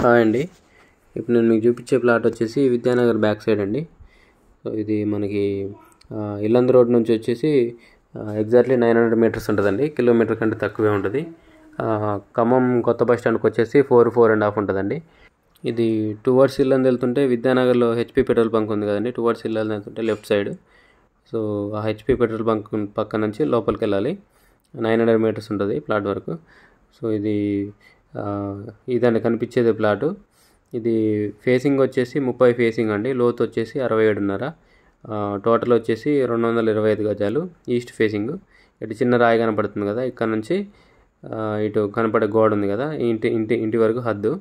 Hi అండి. ఇప్పుడు నేను మీకు చూపించే ప్లాట్ వచ్చేసి విద్యానగర్ బ్యాక్ సైడ్ అండి. సో ఇది మనకి ఇల్లందు రోడ్ నుంచి వచ్చేసి ఎగ్జాక్ట్లీ 900 మీటర్స్ ఉంటుందండి. కిలోమీటర్ కంటే తక్కువే ఉంటుంది. ఖమ్మం కొత్త బస్ స్టాండ్కి వచ్చేసి 4.5 ఉంటుందండి. ఇది టువర్డ్స్ ఇల్లందు వెళ్తుంటే విద్యానగర్లో హెచ్పి పెట్రోల్ బంక్ ఉంది కదండి. టువర్డ్స్ ఇల్లందు వెళ్తుంటే లెఫ్ట్ సైడ్. సో ఆ హెచ్పి పెట్రోల్ బంక్ పక్క నుంచి లోపలికి వెళ్ళాలి. 900 మీటర్స్ ఉంటుంది ప్లాట్ వరకు. సో ఇదండి కనిపించేది ప్లాటు. ఇది ఫేసింగ్ వచ్చేసి 30 ఫేసింగ్ అండి. లోతు వచ్చేసి 67.5. టోటల్ వచ్చేసి 225 గజాలు. East facing. ఇటు చిన్న రాయి కనపడుతుంది కదా, ఇక్కడ నుంచి ఇటు కనపడే గోడ ఉంది కదా, ఇంటి వరకు హద్దు.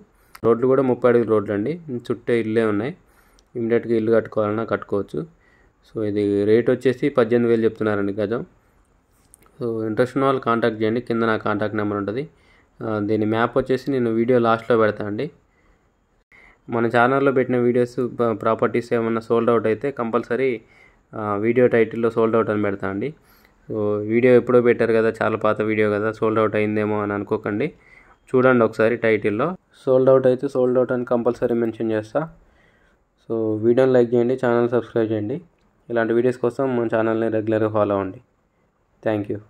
రోడ్లు కూడా 30 అడుగుల రోడ్లు అండి. చుట్టూ ఇల్లే ఉన్నాయి. ఇమీడియట్గా ఇల్లు కట్టుకోవాలన్నా కట్టుకోవచ్చు. సో ఇది రేట్ వచ్చేసి 18,000 చెప్తున్నారండి గజం. సో ఇంట్రెస్ట్ ఉన్న వాళ్ళు కాంటాక్ట్ చేయండి. కింద నా కాంటాక్ట్ నెంబర్ ఉంటుంది. దీని మ్యాప్ వచ్చేసి నేను వీడియో లాస్ట్లో పెడతాను అండి. మన ఛానల్లో పెట్టిన వీడియోస్ ప్రాపర్టీస్ ఏమన్నా సోల్డ్ అవుట్ అయితే కంపల్సరీ వీడియో టైటిల్లో సోల్డ్ అవుట్ అని పెడతా అండి. సో వీడియో ఎప్పుడో పెట్టారు కదా, చాలా పాత వీడియో కదా, సోల్డ్ అవుట్ అయిందేమో అని అనుకోకండి. చూడండి ఒకసారి టైటిల్లో. సోల్డ్ అవుట్ అయితే సోల్డ్ అవుట్ అని కంపల్సరీ మెన్షన్ చేస్తా. సో వీడియోని లైక్ చేయండి, ఛానల్ సబ్స్క్రైబ్ చేయండి. ఇలాంటి వీడియోస్ కోసం మన ఛానల్ని రెగ్యులర్గా ఫాలో అవ్వండి. Thank you.